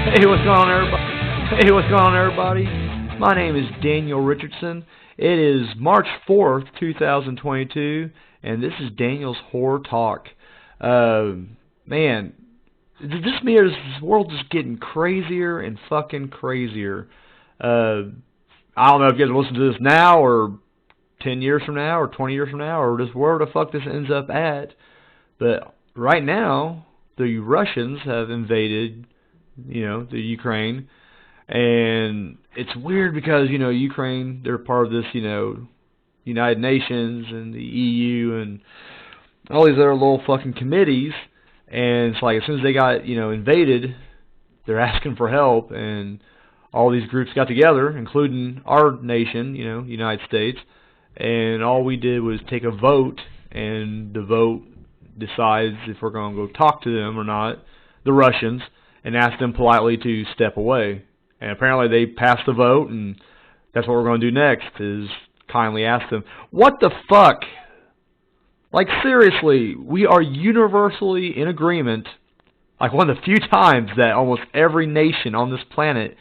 Hey, what's going on, everybody? Hey, what's going on, everybody? My name is Daniel Richardson. It is March 4th, 2022, and this is Daniel's Horror Talk. Man, this world is getting crazier and fucking crazier. I don't know if you guys listen to this now, or 10 years from now, or 20 years from now, or just where the fuck this ends up at. But right now, the Russians have invaded, the Ukraine. And it's weird because, Ukraine, they're part of this, United Nations and the EU and all these other little fucking committees. And it's like as soon as they got, invaded, they're asking for help. And all these groups got together, including our nation, United States. And all we did was take a vote, and the vote decides if we're going to go talk to them or not, the Russians, and ask them politely to step away. And apparently they passed the vote, and that's what we're going to do next, is kindly ask them, what the fuck? Like, seriously, we are universally in agreement, like one of the few times that almost every nation on this planet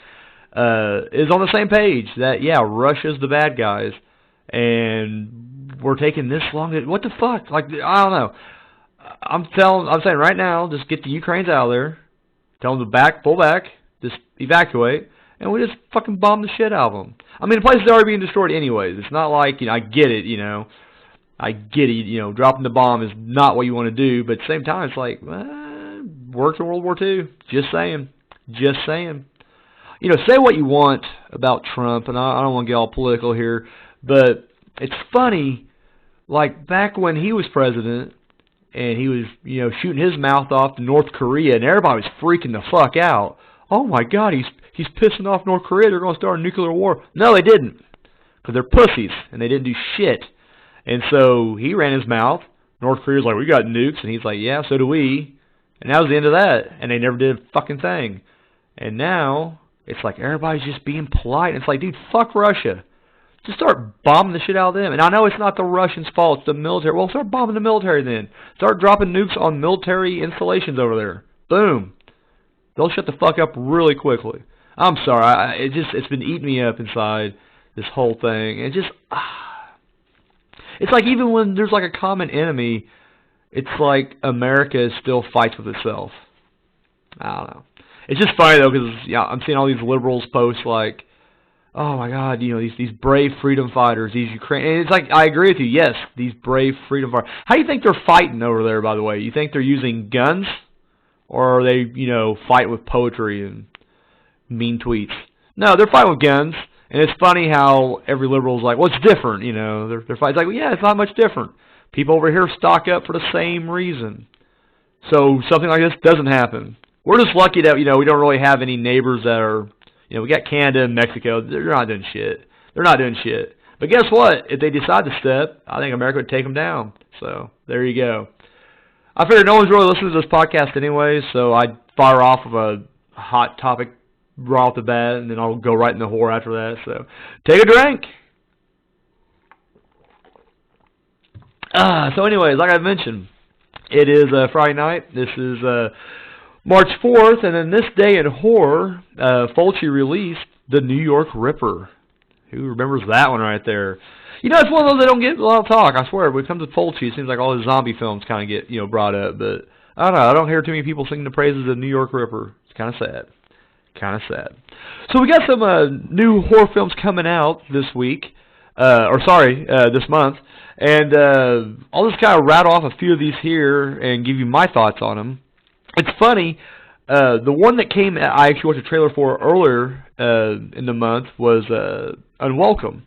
is on the same page, that, yeah, Russia's the bad guys, and we're taking this long to, what the fuck? Like, I don't know. I'm saying right now, just get the Ukrainians out of there, tell them to pull back, just evacuate, and we just fucking bomb the shit out of them. I mean, the place is already being destroyed anyways. It's not like, I get it, I get it, dropping the bomb is not what you want to do, but at the same time, it's like, worked in World War II. Just saying. Just saying. Say what you want about Trump, and I don't want to get all political here, but it's funny, like, back when he was president, and he was, shooting his mouth off to North Korea, and everybody was freaking the fuck out. Oh my God, he's pissing off North Korea. They're going to start a nuclear war. No, they didn't, because they're pussies, and they didn't do shit. And so he ran his mouth. North Korea's like, we got nukes, and he's like, yeah, so do we. And that was the end of that, and they never did a fucking thing. And now it's like everybody's just being polite. It's like, dude, fuck Russia. Just start bombing the shit out of them. And I know it's not the Russians' fault, it's the military. Well, start bombing the military then. Start dropping nukes on military installations over there. Boom. They'll shut the fuck up really quickly. I'm sorry. It's been eating me up inside, this whole thing. It's like even when there's like a common enemy, it's like America still fights with itself. I don't know. It's just funny though, because I'm seeing all these liberals post like, oh my God, these brave freedom fighters, these Ukrainians. And it's like, I agree with you, yes, these brave freedom fighters. How do you think they're fighting over there, by the way? You think they're using guns? Or are they, fight with poetry and mean tweets? No, they're fighting with guns. And it's funny how every liberal's like, well, it's different, They're fighting. It's like, well, yeah, it's not much different. People over here stock up for the same reason. So something like this doesn't happen. We're just lucky that, we don't really have any neighbors that are, we got Canada and Mexico. They're not doing shit. They're not doing shit. But guess what? If they decide to step, I think America would take them down. So there you go. I figured no one's really listening to this podcast anyway, so I'd fire off of a hot topic right off the bat, and then I'll go right in the horror after that. So take a drink. So anyways, like I mentioned, it is Friday night. This is March 4th, and then this day in horror, Fulci released The New York Ripper. Who remembers that one right there? It's one of those that don't get a lot of talk, I swear. When it comes to Fulci, it seems like all the zombie films kind of get, brought up. But, I don't know, I don't hear too many people singing the praises of The New York Ripper. It's kind of sad. Kind of sad. So we got some new horror films coming out this week. This month. And I'll just kind of rattle off a few of these here and give you my thoughts on them. It's funny, the one that I actually watched a trailer for earlier in the month was Unwelcome.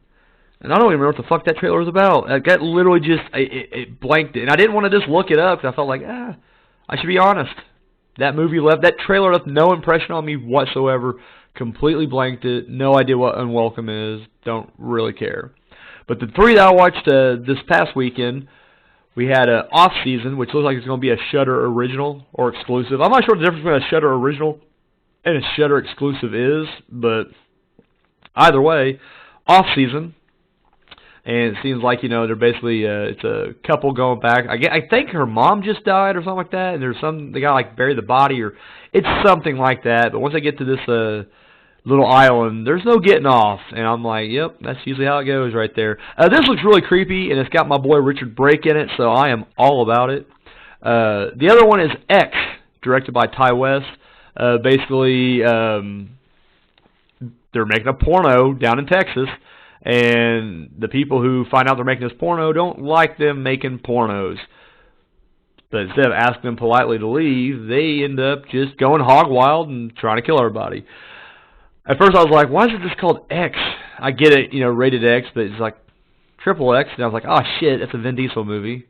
And I don't even remember what the fuck that trailer was about. That literally just, it blanked it. And I didn't want to just look it up because I felt like, I should be honest. That trailer left no impression on me whatsoever. Completely blanked it. No idea what Unwelcome is. Don't really care. But the three that I watched this past weekend, we had Off Season, which looks like it's going to be a Shudder original or exclusive. I'm not sure what the difference between a Shudder original and a Shudder exclusive is, but either way, Off Season. And it seems like, they're basically, it's a couple going back. I think her mom just died or something like that, and they gotta, like, bury the body, or it's something like that. But once they get to this, little island, there's no getting off. And I'm like, yep, that's usually how it goes right there. This looks really creepy, and it's got my boy Richard Brake in it, so I am all about it. The other one is X, directed by Ty West. Basically, they're making a porno down in Texas, and the people who find out they're making this porno don't like them making pornos. But instead of asking them politely to leave, they end up just going hog wild and trying to kill everybody. At first I was like, why is it just called X? I get it, rated X, but it's like triple X. And I was like, oh shit, that's a Vin Diesel movie.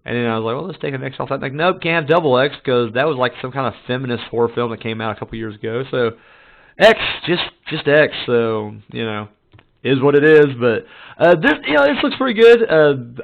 And then I was like, well, let's take an X off that. Like, nope, can't have double X, because that was like some kind of feminist horror film that came out a couple years ago. So X, just X. So, is what it is. But this looks pretty good.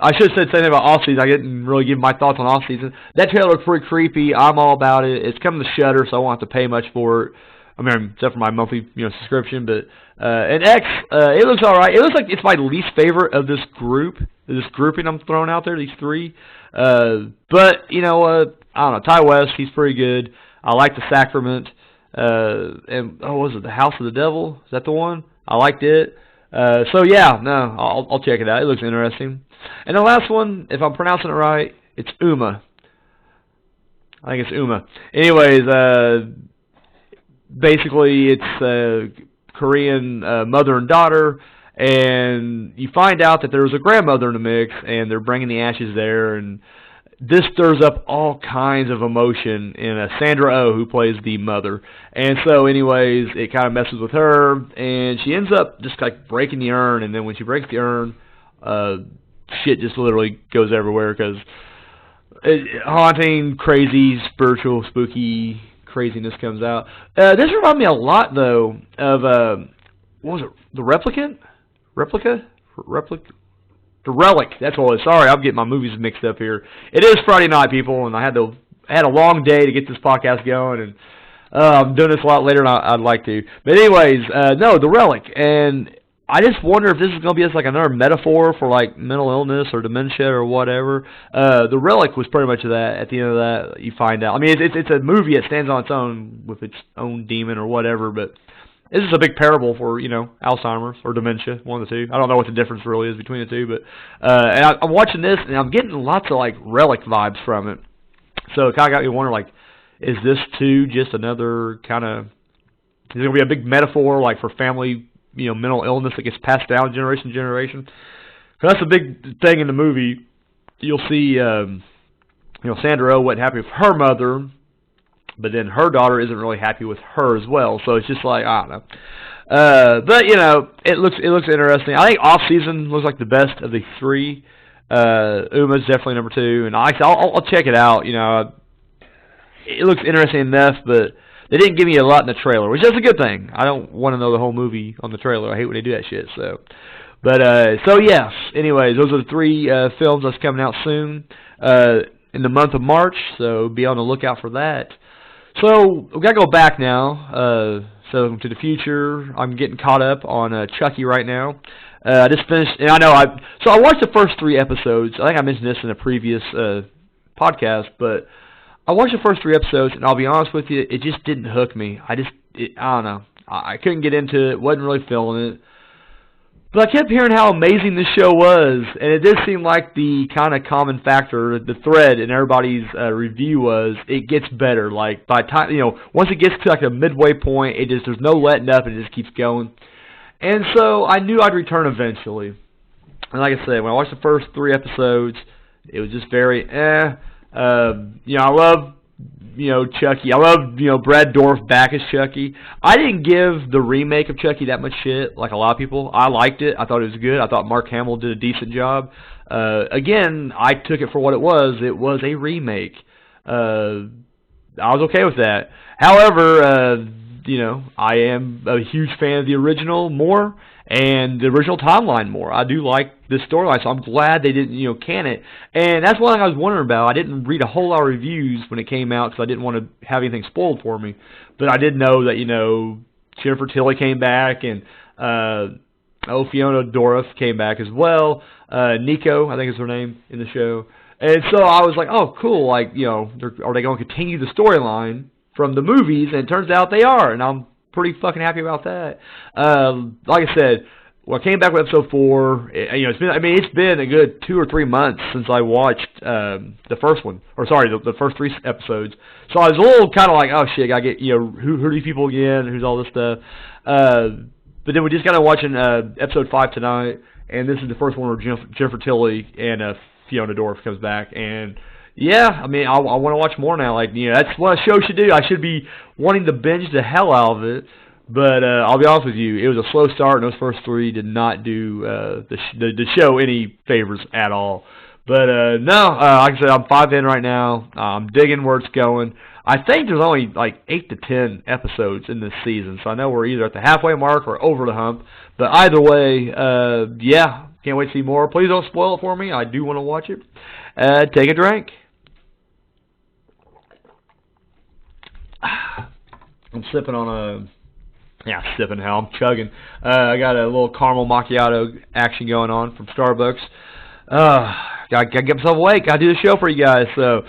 I should have said something about off season. I didn't really give my thoughts on off season. That trailer looks pretty creepy. I'm all about it. It's coming to Shudder, so I won't have to pay much for it. I mean, except for my monthly, subscription. But and X, it looks all right. It looks like it's my least favorite of this grouping I'm throwing out there. These three. But you know what? I don't know. Ty West, he's pretty good. I like The Sacrament. And what was it? The House of the Devil? Is that the one? I liked it. So yeah, no, I'll check it out. It looks interesting. And the last one, if I'm pronouncing it right, it's Uma. I think it's Uma. Anyways, basically it's a Korean mother and daughter, and you find out that there's a grandmother in the mix, and they're bringing the ashes there, and this stirs up all kinds of emotion in Sandra Oh, who plays the mother. And so anyways, it kind of messes with her, and she ends up just like breaking the urn, and then when she breaks the urn, shit just literally goes everywhere, because haunting, crazy, spiritual, spooky craziness comes out. This reminded me a lot, though, of, what was it, The Replicant? The Relic, that's what it is. Sorry, I'm getting my movies mixed up here. It is Friday night, people, and I had a long day to get this podcast going, and I'm doing this a lot later than I'd like to. But anyways, no, The Relic, and I just wonder if this is going to be just like another metaphor for like mental illness or dementia or whatever. The Relic was pretty much that. At the end of that, you find out. I mean, it's a movie that stands on its own with its own demon or whatever, but this is a big parable for, Alzheimer's or dementia, one of the two. I don't know what the difference really is between the two, but and I'm watching this, and I'm getting lots of, like, Relic vibes from it. So it kind of got me wondering, like, is this, too, just another kind of, is it going to be a big metaphor, like, for family, mental illness that gets passed down generation to generation? Because that's a big thing in the movie. You'll see, Sandra Oh wasn't happy with her mother, but then her daughter isn't really happy with her as well. So it's just like, I don't know. But, it looks interesting. I think Off Season looks like the best of the three. Uma's definitely number 2. And I'll check it out. It looks interesting enough, but they didn't give me a lot in the trailer, which is a good thing. I don't want to know the whole movie on the trailer. I hate when they do that shit. So yes. Anyways, those are the 3 films that's coming out soon in the month of March. So be on the lookout for that. So, we've got to go back now, so to the future. I'm getting caught up on Chucky right now. I just finished, and I watched the first 3 episodes. I think I mentioned this in a previous podcast, but I watched the first 3 episodes, and I'll be honest with you, it just didn't hook me. I don't know. I couldn't get into it, wasn't really feeling it. But I kept hearing how amazing this show was, and it did seem like the kind of common factor, the thread in everybody's review was, it gets better. Like, by the time, once it gets to like a midway point, there's no letting up, and it just keeps going. And so, I knew I'd return eventually. And like I said, when I watched the first 3 episodes, it was just very, I love, Chucky. I love, Brad Dourif back as Chucky. I didn't give the remake of Chucky that much shit, like a lot of people. I liked it. I thought it was good. I thought Mark Hamill did a decent job. Again, I took it for what it was. It was a remake. I was okay with that. However, I am a huge fan of the original more, and the original timeline more. I do like this storyline, so I'm glad they didn't, can it. And that's one thing I was wondering about. I didn't read a whole lot of reviews when it came out because I didn't want to have anything spoiled for me. But I did know that, Jennifer Tilly came back, and Fiona Dourif came back as well. Nico, I think is her name in the show. And so I was like, oh, cool. Like, are they going to continue the storyline from the movies? And it turns out they are, and I'm pretty fucking happy about that. Like I said, when I came back with episode 4, it's been a good 2 or 3 months since I watched the first one, the first 3 episodes. So I was a little kind of like, oh shit, I get who are these people again? Who's all this stuff? But then we just got to watching episode 5 tonight, and this is the first one where Jennifer Tilly and Fiona Dourif comes back, and yeah, I mean, I want to watch more now. Like, that's what a show should do. I should be wanting to binge the hell out of it. But I'll be honest with you, it was a slow start, and those first 3 did not do the show any favors at all. But no, like I said, I'm 5 in right now. I'm digging where it's going. I think there's only like 8 to 10 episodes in this season, so I know we're either at the halfway mark or over the hump. But either way, yeah, can't wait to see more. Please don't spoil it for me. I do want to watch it. Take a drink. I'm sipping on a... Yeah, sipping hell. I'm chugging. I got a little caramel macchiato action going on from Starbucks. Gotta get myself awake. Gotta do the show for you guys. So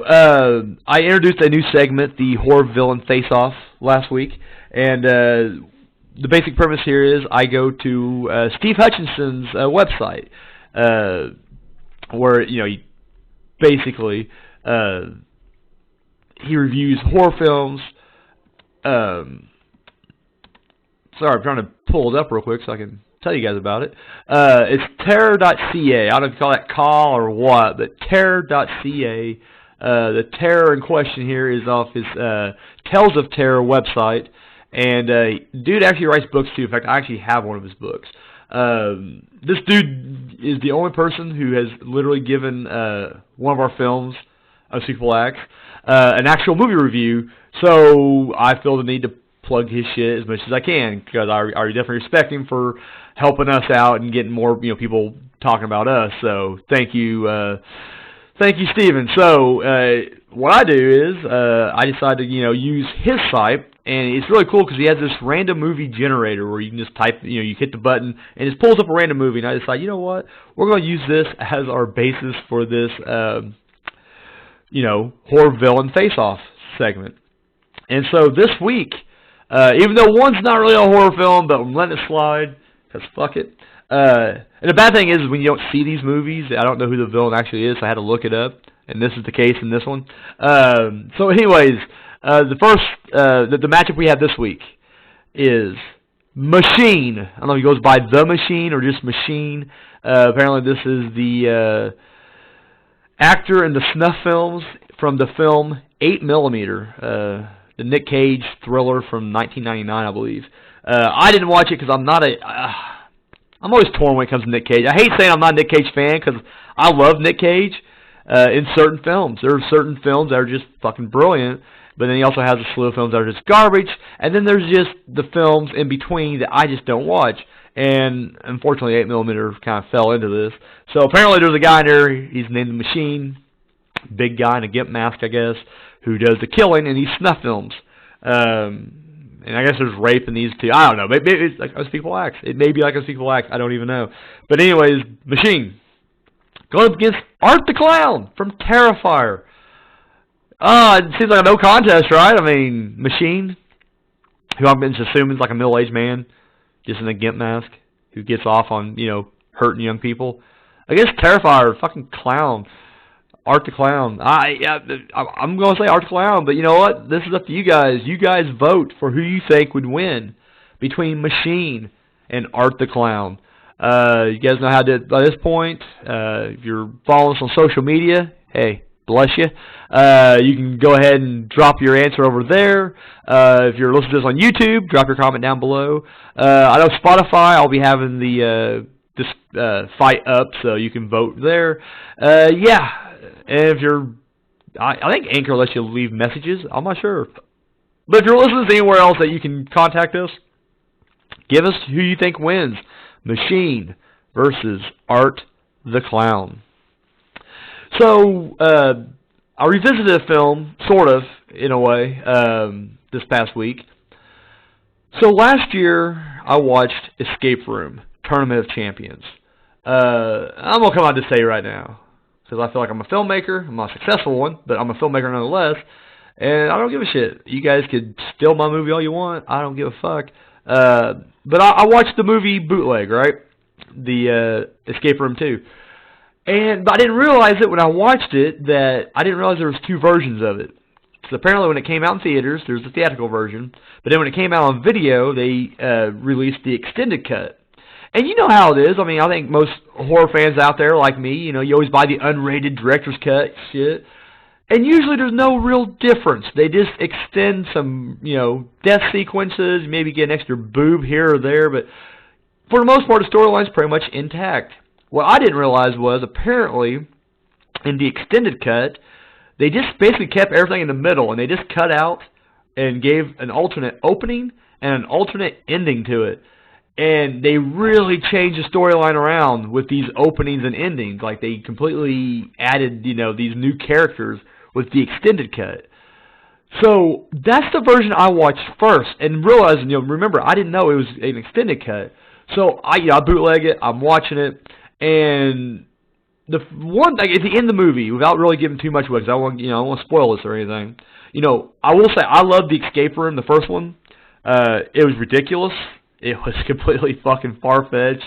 I introduced a new segment, the Horror Villain Face-Off, last week. And the basic premise here is I go to Steve Hutchinson's website, where, he basically... he reviews horror films. Sorry, I'm trying to pull it up real quick so I can tell you guys about it. It's terror.ca. I don't know if you call that call or what, but terror.ca. The terror in question here is off his Tales of Terror website. And dude actually writes books too. In fact, I actually have one of his books. This dude is the only person who has literally given one of our films, A Sequel Acts, an actual movie review. So I feel the need to plug his shit as much as I can, because I definitely respect him for helping us out and getting more people talking about us. So thank you, Steven. So what I do is I decide to use his site, and it's really cool because he has this random movie generator where you can just type, you hit the button and it just pulls up a random movie. And I decide, you know what, we're going to use this as our basis for this horror villain face-off segment. And so this week, even though one's not really a horror film, but I'm letting it slide, because fuck it. And the bad thing is when you don't see these movies, I don't know who the villain actually is, so I had to look it up, and this is the case in this one. So anyways, the matchup we have this week is Machine. I don't know if he goes by The Machine or just Machine. Apparently this is the actor in the snuff films from the film 8mm, the Nick Cage thriller from 1999, I believe. I didn't watch it because I'm not I'm always torn when it comes to Nick Cage. I hate saying I'm not a Nick Cage fan because I love Nick Cage in certain films. There are certain films that are just fucking brilliant, but then he also has a slew of films that are just garbage, and then there's just the films in between that I just don't watch. And unfortunately, 8mm kind of fell into this. So apparently there's a guy in there, he's named The Machine, big guy in a gimp mask, I guess, who does the killing in these snuff films. And I guess there's rape in these too. I don't know. Maybe it's like Unspeakable Acts. It may be like Unspeakable Acts. I don't even know. But anyways, Machine going up against Art the Clown from Terrifier. It seems like a no contest, right? I mean, Machine, who I'm just assuming is like a middle-aged man, just in a gimp mask, who gets off on, hurting young people. I guess Terrifier, fucking clown. Art the Clown. I'm going to say Art the Clown, but you know what? This is up to you guys. You guys vote for who you think would win between Machine and Art the Clown. You guys know how to do it by this point. If you're following us on social media, hey, bless you. You can go ahead and drop your answer over there. If you're listening to this on YouTube, drop your comment down below. I know Spotify, I'll be having this fight up, so you can vote there. Yeah. And if you're, I think Anchor lets you leave messages. I'm not sure. But if you're listening to anywhere else that you can contact us, give us who you think wins. Machine versus Art the Clown. So, I revisited a film, sort of, in a way, this past week. So last year, I watched Escape Room, Tournament of Champions. I'm going to come out to say right now, because I feel like I'm a filmmaker. I'm not a successful one, but I'm a filmmaker nonetheless, and I don't give a shit. You guys could steal my movie all you want. I don't give a fuck. But I watched the movie Bootleg, right? The Escape Room 2. But I didn't realize it when I watched it, that I didn't realize there was two versions of it. So apparently when it came out in theaters, there's the theatrical version. But then when it came out on video, they released the extended cut. And you know how it is. I mean, I think most horror fans out there like me, you always buy the unrated director's cut shit. And usually there's no real difference. They just extend some, death sequences, maybe get an extra boob here or there. But for the most part, the storyline's pretty much intact. What I didn't realize was, apparently, in the extended cut, they just basically kept everything in the middle, and they just cut out and gave an alternate opening and an alternate ending to it. And they really changed the storyline around with these openings and endings. Like, they completely added, these new characters with the extended cut. So, that's the version I watched first, and realized, remember, I didn't know it was an extended cut. So, I bootleg it, I'm watching it, and the one thing at the end of the movie, without really giving too much away, because I don't want to spoil this or anything. I will say I loved the Escape Room, the first one. It was ridiculous. It was completely fucking far-fetched.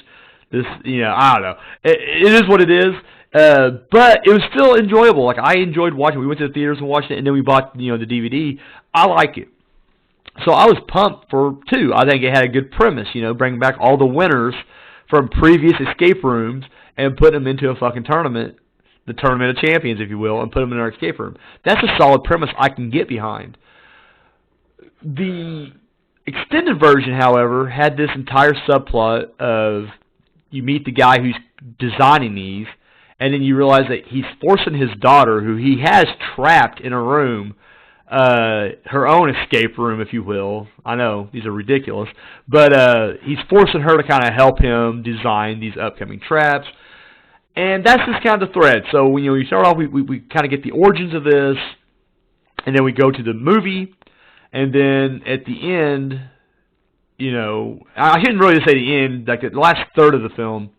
I don't know. It is what it is. But it was still enjoyable. Like, I enjoyed watching. We went to the theaters and watched it, and then we bought the DVD. I like it. So I was pumped for 2. I think it had a good premise. Bring back all the winners from previous escape rooms and put them into a fucking tournament, the Tournament of Champions, if you will, and put them in our escape room. That's a solid premise I can get behind. The extended version, however, had this entire subplot of you meet the guy who's designing these, and then you realize that he's forcing his daughter, who he has trapped in a room, her own escape room, if you will. I know, these are ridiculous. But he's forcing her to kind of help him design these upcoming traps. And that's just kind of the thread. So when you start off, we kind of get the origins of this, and then we go to the movie, and then at the end, I shouldn't really say the end, like the last third of the film,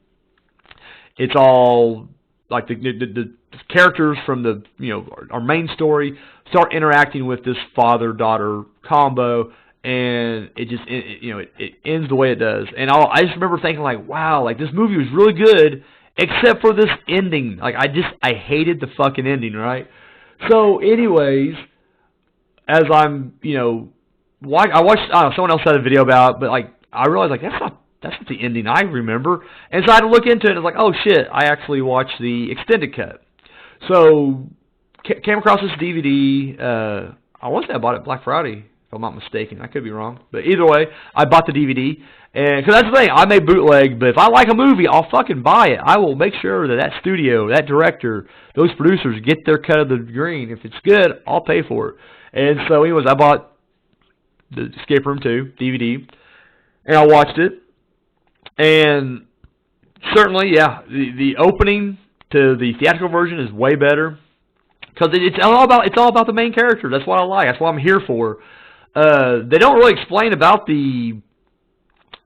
it's all like the characters from the our main story start interacting with this father-daughter combo, and it just it ends the way it does. And I just remember thinking, like, wow, like this movie was really good, except for this ending. Like, I hated the fucking ending, right? So, anyways, as I'm, I watched, someone else had a video about it, but, like, I realized, like, that's not the ending I remember. And so I had to look into it, and I was like, oh, shit, I actually watched the extended cut. So, came across this DVD, I want to say I bought it Black Friday, if I'm not mistaken. I could be wrong. But either way, I bought the DVD. And because that's the thing, I may bootleg, but if I like a movie, I'll fucking buy it. I will make sure that studio, that director, those producers get their cut of the green. If it's good, I'll pay for it. And so anyways, I bought the Escape Room 2 DVD, and I watched it. And certainly, yeah, the opening to the theatrical version is way better. Because it's all about the main character. That's what I like. That's what I'm here for. They don't really explain about the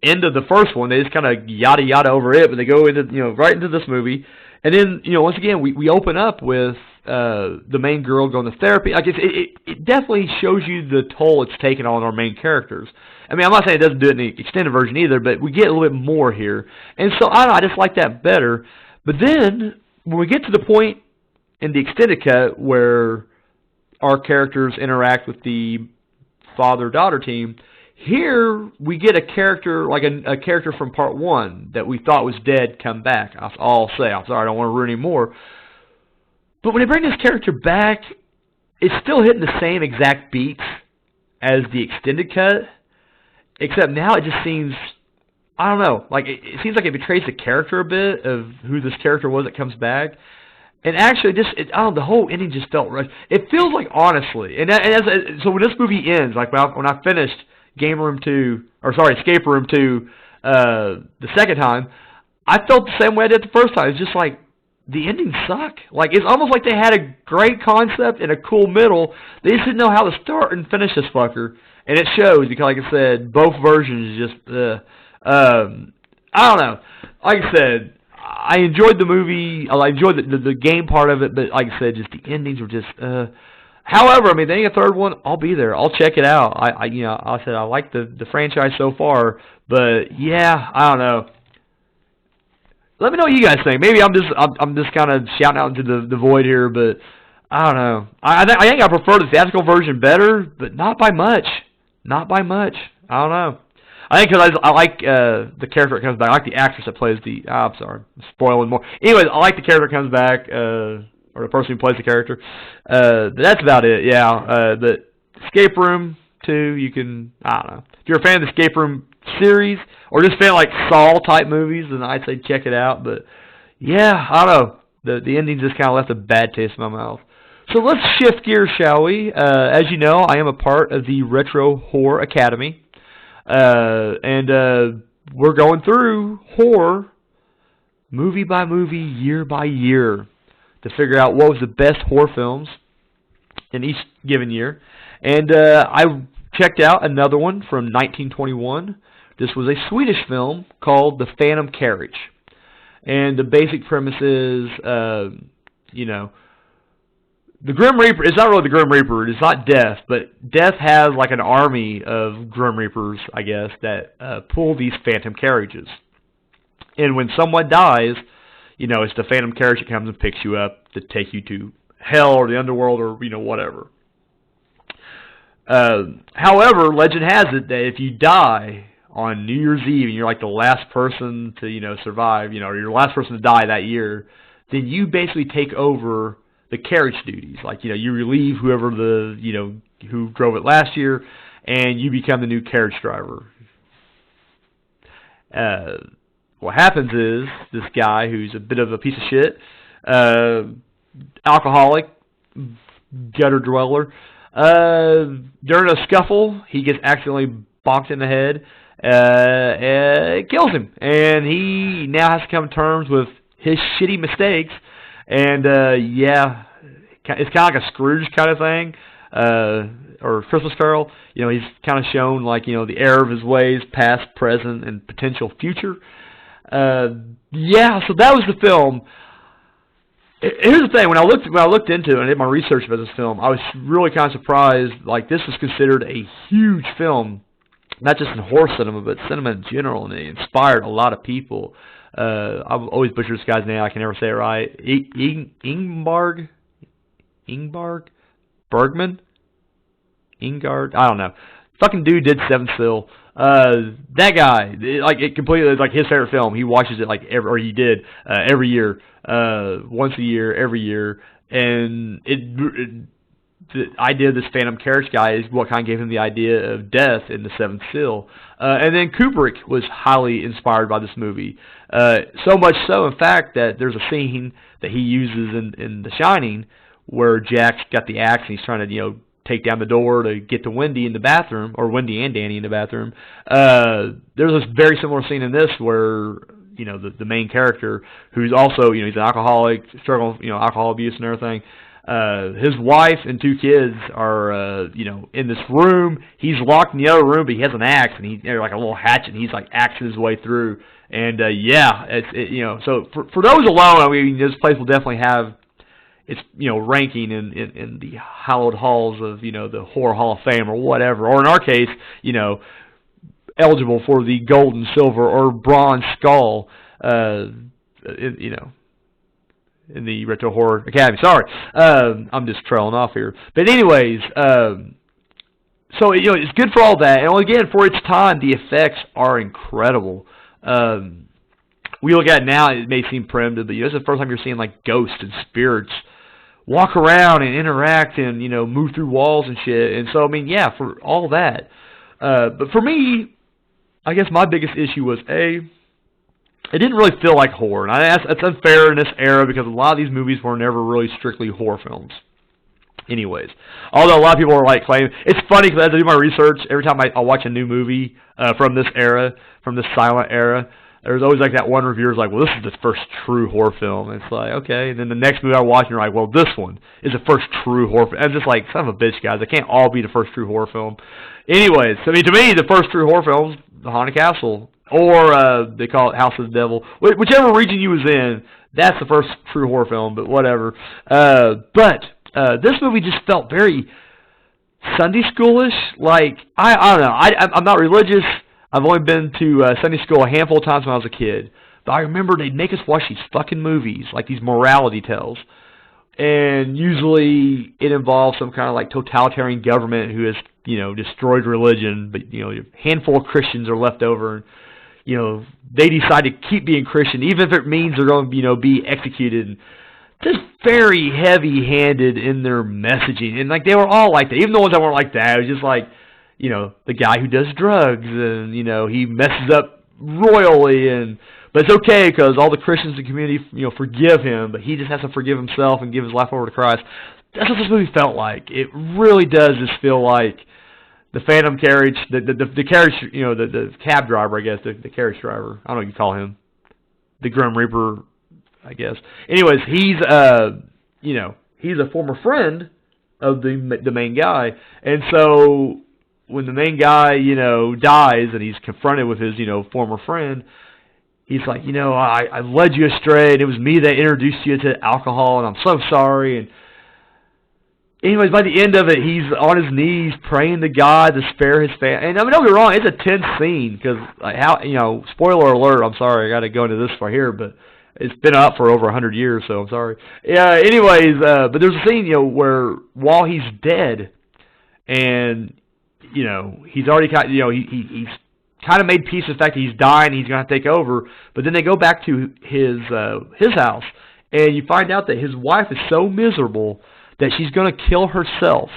end of the first one. They just kind of yada yada over it, but they go into right into this movie, and then once again we open up with the main girl going to therapy. Like it definitely shows you the toll it's taken on our main characters. I mean, I'm not saying it doesn't do it in the extended version either, but we get a little bit more here, and so I don't know, I just like that better. But then when we get to the point in the extended cut where our characters interact with the father-daughter team, here we get a character, like a character from part 1 that we thought was dead come back. I'll say, I'm sorry, I don't want to ruin any more. But when they bring this character back, it's still hitting the same exact beats as the extended cut, except now it just seems, I don't know, like it seems like it betrays the character a bit of who this character was that comes back. And actually, the whole ending just felt rushed. It feels like, honestly, so when this movie ends, like when I finished Escape Room 2, the second time, I felt the same way I did the first time. It's just like, the endings suck. Like, it's almost like they had a great concept and a cool middle. They just didn't know how to start and finish this fucker. and it shows because, like I said, both versions just. I don't know. Like I said, I enjoyed the movie. I enjoyed the game part of it, but like I said, just the endings were just. However, I mean, they ain't a third one. I'll be there. I'll check it out. I said I like the franchise so far, but yeah, I don't know. Let me know what you guys think. Maybe I'm just kind of shouting out into the void here, but I don't know. I think I prefer the theatrical version better, but not by much. Not by much. I don't know. I think because I like the character that comes back. I like the actress that plays the. I'm sorry, I'm spoiling more. Anyways, I like the character that comes back, or the person who plays the character. But that's about it. Yeah. The Escape Room 2. You can. I don't know. If you're a fan of the Escape Room series, or just fan of like Saw type movies, then I'd say check it out. But yeah, I don't know. The ending just kind of left a bad taste in my mouth. So let's shift gears, shall we? As you know, I am a part of the Retro Horror Academy. And we're going through horror movie by movie, year by year, to figure out what was the best horror films in each given year. And I checked out another one from 1921. This was a Swedish film called The Phantom Carriage. And the basic premise is, the Grim Reaper, it's not really the Grim Reaper, it's not Death, but Death has like an army of Grim Reapers, I guess, that pull these Phantom Carriages. And when someone dies, it's the Phantom Carriage that comes and picks you up to take you to hell or the underworld or, whatever. However, legend has it that if you die on New Year's Eve and you're like the last person to, survive, or you're the last person to die that year, then you basically take over the carriage duties. Like, you relieve whoever who drove it last year, and you become the new carriage driver. What happens is, this guy who's a bit of a piece of shit, alcoholic, gutter dweller, during a scuffle, he gets accidentally bonked in the head, and it kills him. And he now has to come to terms with his shitty mistakes. And, it's kind of like a Scrooge kind of thing, or Christmas Carol. He's kind of shown, like, the error of his ways, past, present, and potential future. So that was the film. Here's the thing, when I looked into it and did my research about this film, I was really kind of surprised. Like, this was considered a huge film, not just in horror cinema, but cinema in general, and it inspired a lot of people. I've always butchered this guy's name. I can never say it right. Ingmar Bergman? Ingard? I don't know. Fucking dude did Seven Seal. That guy, it completely is like his favorite film. He watches it every year, once a year, every year. And the idea of this Phantom Carriage guy is what kind of gave him the idea of death in the Seventh Seal. And then Kubrick was highly inspired by this movie. So much so, in fact, that there's a scene that he uses in The Shining where Jack's got the axe and he's trying to, take down the door to get to Wendy in the bathroom, or Wendy and Danny in the bathroom. There's this very similar scene in this where, the main character, who's also, he's an alcoholic, struggling with, alcohol abuse and everything. His wife and two kids are, in this room. He's locked in the other room, but he has an axe and like a little hatchet, and he's like axing his way through. And so for those alone, I mean, this place will definitely have its ranking in the hallowed halls of the Horror Hall of Fame or whatever, or in our case, eligible for the gold and silver or bronze skull, in the Retro Horror Academy. Sorry, I'm just trailing off here. But anyways, so it's good for all that, and again, for its time, the effects are incredible. We look at it now, it may seem primitive, but it's the first time you're seeing like ghosts and spirits walk around and interact and move through walls and shit. And so, I mean, yeah, for all that. But for me, I guess my biggest issue was it didn't really feel like horror, and that's unfair in this era because a lot of these movies were never really strictly horror films. Anyways, although a lot of people are like claiming, it's funny because as I do my research, every time I watch a new movie from this era, from this silent era, there's always like that one reviewer's like, well, this is the first true horror film. And it's like, okay. And then the next movie I watch, and you're like, well, this one is the first true horror film. I'm just like, son of a bitch, guys. They can't all be the first true horror film. Anyways, I mean, to me, the first true horror film is The Haunted Castle, or they call it House of the Devil. Whichever region you was in, that's the first true horror film. But whatever. But this movie just felt very Sunday schoolish. Like I don't know. I'm not religious. I've only been to Sunday school a handful of times when I was a kid. But I remember they'd make us watch these fucking movies, like these morality tales. And usually it involves some kind of like totalitarian government who has, destroyed religion. But, a handful of Christians are left over. And, they decide to keep being Christian, even if it means they're going to, be executed. Just very heavy-handed in their messaging. And, like, they were all like that. Even the ones that weren't like that, it was just like, the guy who does drugs, and, he messes up royally, but it's okay because all the Christians in the community, forgive him, but he just has to forgive himself and give his life over to Christ. That's what this movie felt like. It really does just feel like the Phantom Carriage, the carriage, the cab driver, I guess, the carriage driver. I don't know what you call him. The Grim Reaper, I guess. Anyways, he's a former friend of the main guy, and so when the main guy, dies and he's confronted with his, former friend, he's like, I led you astray, and it was me that introduced you to alcohol, and I'm so sorry. And anyways, by the end of it, he's on his knees praying to God to spare his family. And I mean, don't get me wrong, it's a tense scene because, spoiler alert. I'm sorry, I got to go into this right here, but it's been up for over 100 years, so I'm sorry. Yeah. Anyways, but there's a scene, where while he's dead, and he's already he's kind of made peace with the fact that he's dying, he's going to take over. But then they go back to his house, and you find out that his wife is so miserable that she's going to kill herself.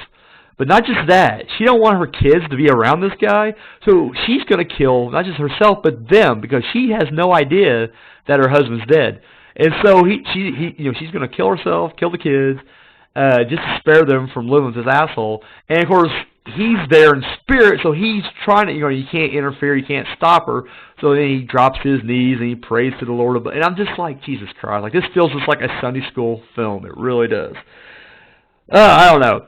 But not just that, she don't want her kids to be around this guy, so she's going to kill not just herself but them because she has no idea that her husband's dead. And so she's going to kill herself, kill the kids, just to spare them from living with this asshole. And of course, he's there in spirit, so he's trying to, you can't interfere, you can't stop her. So then he drops his knees and he prays to the Lord. And I'm just like, Jesus Christ, like this feels just like a Sunday school film. It really does. I don't know.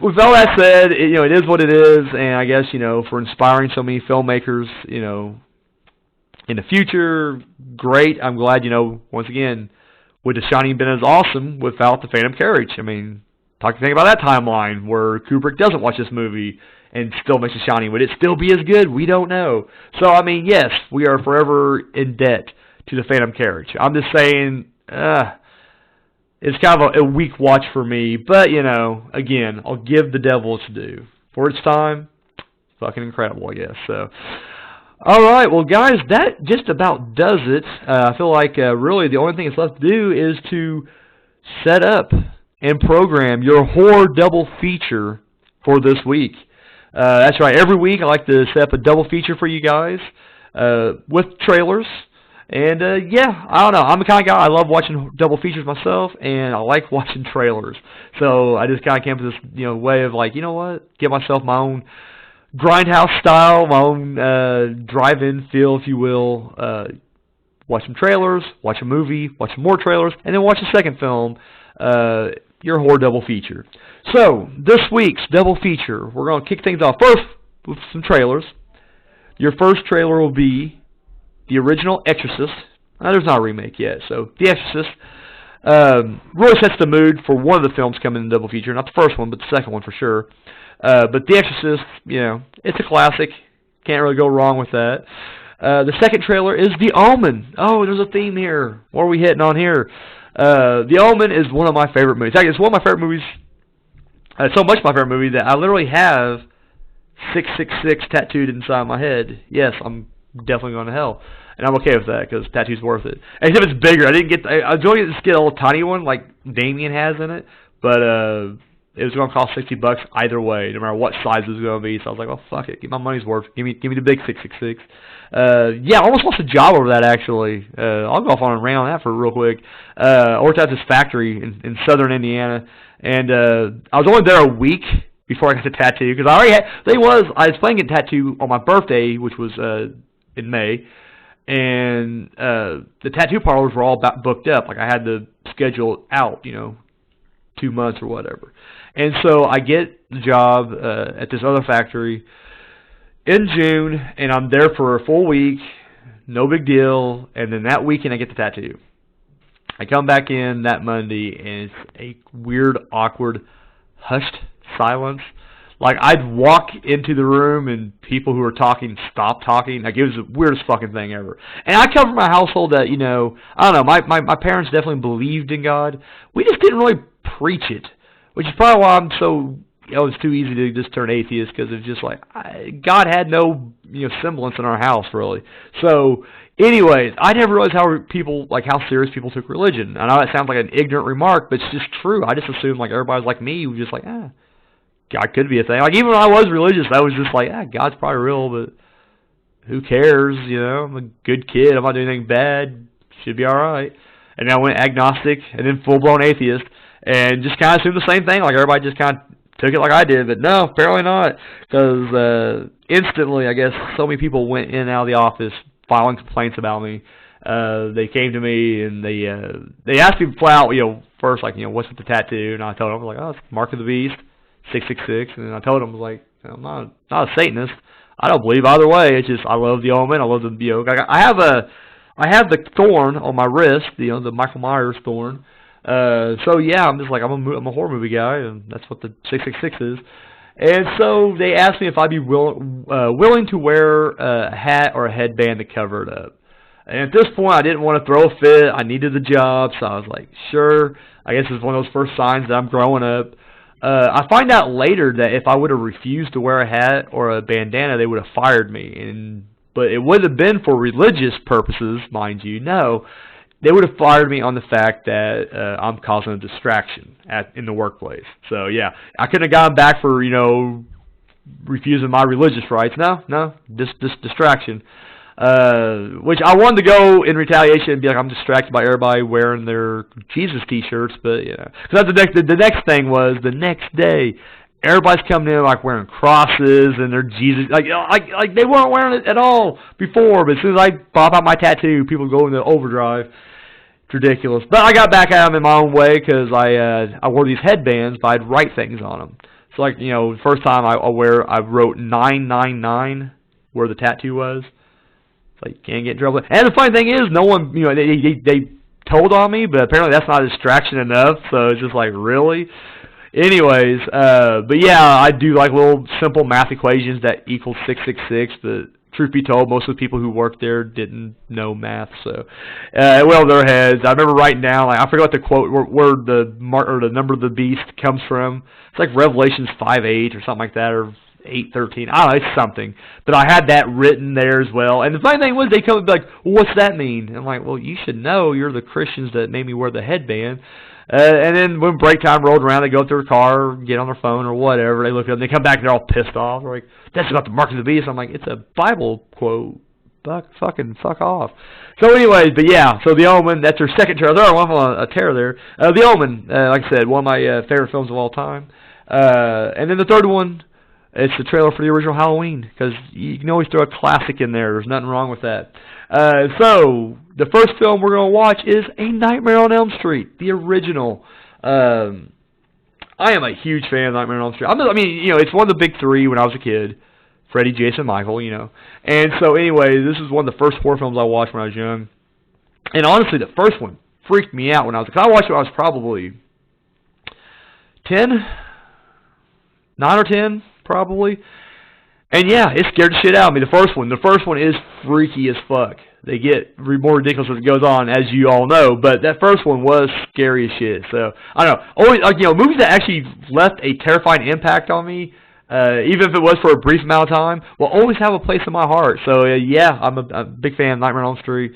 With all that said, it is what it is, and I guess, for inspiring so many filmmakers, in the future, great. I'm glad, once again, would The Shining been as awesome without The Phantom Carriage? I mean, think about that timeline where Kubrick doesn't watch this movie and still makes The Shining. Would it still be as good? We don't know. So, I mean, yes, we are forever in debt to The Phantom Carriage. I'm just saying, it's kind of a weak watch for me. But, again, I'll give the devil its due. For its time, fucking incredible, I guess. So, all right, well, guys, that just about does it. I feel like really the only thing that's left to do is to set up and program your horror double feature for this week. That's right. Every week I like to set up a double feature for you guys with trailers. And, yeah, I don't know. I'm the kind of guy, I love watching double features myself, and I like watching trailers. So I just kind of came up with this, way of like, you know what, get myself my own grindhouse style, my own drive-in feel, if you will. Watch some trailers, watch a movie, watch some more trailers, and then watch a second film, your horror double feature. So, this week's double feature, we're going to kick things off first with some trailers. Your first trailer will be the original Exorcist. Now, there's not a remake yet, so The Exorcist really sets the mood for one of the films coming in the double feature. Not the first one, but the second one for sure. But The Exorcist, it's a classic. Can't really go wrong with that. The second trailer is The Omen. Oh, there's a theme here. What are we hitting on here? The Omen is one of my favorite movies. In fact, it's one of my favorite movies. So much my favorite movie that I literally have 666 tattooed inside my head. Yes, I'm definitely going to hell. And I'm okay with that because tattoo's worth it. Except it's bigger. I was going to get a little tiny one like Damien has in it. But it was going to cost $60 either way, no matter what size it was going to be. So I was like, well, fuck it. Get my money's worth. Give me the big 666. Yeah, I almost lost a job over that, actually. I'll go off on a rant on that for real quick. I worked at this factory in southern Indiana, and I was only there a week before I got the tattoo, because I was planning to get a tattoo on my birthday, which was in May, and the tattoo parlors were all about booked up. Like I had the schedule out, 2 months or whatever. And so I get the job at this other factory in June, and I'm there for a full week, no big deal, and then that weekend I get the tattoo. I come back in that Monday, and it's a weird, awkward, hushed silence. Like, I'd walk into the room, and people who were talking stop talking. Like, it was the weirdest fucking thing ever. And I come from a household that, I don't know, my parents definitely believed in God. We just didn't really preach it, which is probably why I'm so, it's too easy to just turn atheist, because it's just like, God had no, semblance in our house, really. So, anyways, I never realized how serious people took religion. I know that sounds like an ignorant remark, but it's just true. I just assumed, like, everybody's like me, who was just like, God could be a thing. Like, even when I was religious, I was just like, God's probably real, but who cares, I'm a good kid, I'm not doing anything bad, should be alright. And then I went agnostic, and then full-blown atheist, and just kind of assumed the same thing, like everybody just kind of took it like I did, but no, apparently not, because instantly, I guess, so many people went in and out of the office filing complaints about me. They came to me, and they asked me flat out, first, like, what's with the tattoo, and I told them, like, it's Mark of the Beast, 666, and then I told them, like, I'm not a Satanist. I don't believe either way. It's just I love the Omen. I love the I have the thorn on my wrist, the Michael Myers thorn. So yeah, I'm just like I'm a horror movie guy, and that's what the 666 is. And so they asked me if I'd be willing to wear a hat or a headband to cover it up. And at this point, I didn't want to throw a fit. I needed the job, so I was like, sure. I guess it's one of those first signs that I'm growing up. I find out later that if I would have refused to wear a hat or a bandana, they would have fired me. But it would have been for religious purposes, mind you. No, they would have fired me on the fact that I'm causing a distraction in the workplace. So yeah, I couldn't have gone back for refusing my religious rights. No, this distraction. Which I wanted to go in retaliation and be like, I'm distracted by everybody wearing their Jesus T-shirts, but because the next thing was the next day, everybody's coming in like wearing crosses and their Jesus, like they weren't wearing it at all before, but as soon as I pop out my tattoo, people go into overdrive. It's ridiculous. But I got back at them in my own way because I wore these headbands, but I'd write things on them. So like the first time I wrote 999 where the tattoo was. Like, can't get in trouble. And the funny thing is, no one, they told on me, but apparently that's not a distraction enough, so it's just like, really? Anyways, but yeah, I do like little simple math equations that equal 666, but truth be told, most of the people who worked there didn't know math, so it went over their heads. I remember writing down, like, I forgot what the quote, where the number of the beast comes from. It's like Revelations 5:8 or something like that, or 8:13. I don't know, it's something. But I had that written there as well. And the funny thing was, they come and be like, well, what's that mean? And I'm like, well, you should know. You're the Christians that made me wear the headband. And then when break time rolled around, they go up to their car, get on their phone or whatever. They look up and they come back and they're all pissed off. They're like, that's about the mark of the beast. I'm like, it's a Bible quote. Fuck off. So anyways, but yeah, so The Omen, that's their second trailer. They're on a tear there. The Omen, like I said, one of my favorite films of all time. And then the third one, it's the trailer for the original Halloween, because you can always throw a classic in there. There's nothing wrong with that. So, the first film we're going to watch is A Nightmare on Elm Street, the original. I am a huge fan of Nightmare on Elm Street. It's one of the big three when I was a kid. Freddy, Jason, Michael, And so, anyway, this is one of the first horror films I watched when I was young. And honestly, the first one freaked me out when I watched it when I was probably 9 or 10. Probably. And yeah, it scared the shit out of me. The first one is freaky as fuck. They get more ridiculous as it goes on, as you all know, but that first one was scary as shit. So, I don't know. Always, movies that actually left a terrifying impact on me, even if it was for a brief amount of time, will always have a place in my heart. So, yeah, I'm a big fan of Nightmare on Elm Street.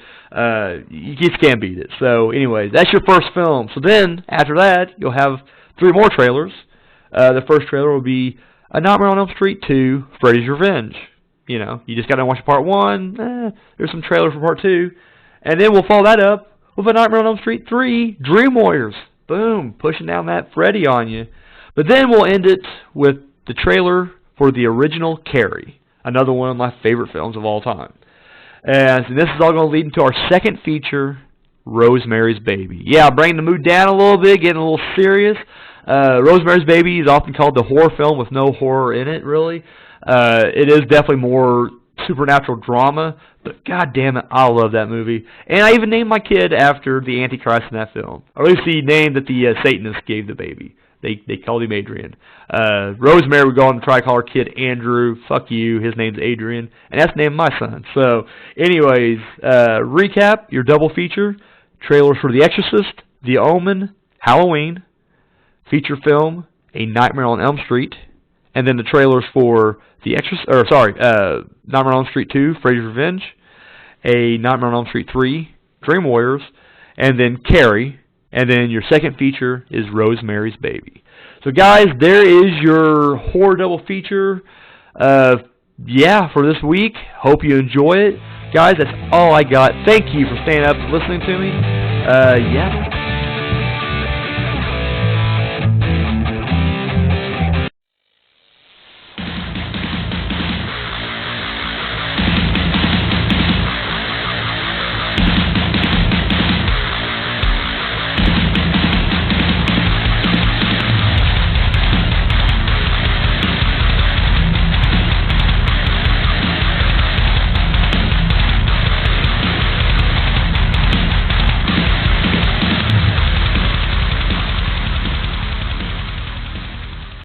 You just can't beat it. So, anyways, that's your first film. So then, after that, you'll have 3 more trailers. The first trailer will be A Nightmare on Elm Street 2, Freddy's Revenge. You just got to watch part 1. There's some trailers for part 2. And then we'll follow that up with A Nightmare on Elm Street 3, Dream Warriors. Boom, pushing down that Freddy on you. But then we'll end it with the trailer for the original Carrie, another one of my favorite films of all time. And so this is all going to lead into our second feature, Rosemary's Baby. Yeah, bringing the mood down a little bit, getting a little serious. Rosemary's Baby is often called the horror film with no horror in it, really. It is definitely more supernatural drama, but god damn it, I love that movie. And I even named my kid after the Antichrist in that film. Or at least the name that the Satanists gave the baby. They called him Adrian. Rosemary would go on to try to call her kid Andrew. Fuck you, his name's Adrian. And that's the name of my son. So, anyways, recap, your double feature. Trailers for The Exorcist, The Omen, Halloween, feature film, A Nightmare on Elm Street, and then the trailers for Nightmare on Elm Street 2, Freddy's Revenge, A Nightmare on Elm Street 3, Dream Warriors, and then Carrie, and then your second feature is Rosemary's Baby. So guys, there is your horror double feature, for this week. Hope you enjoy it. Guys, that's all I got. Thank you for staying up and listening to me.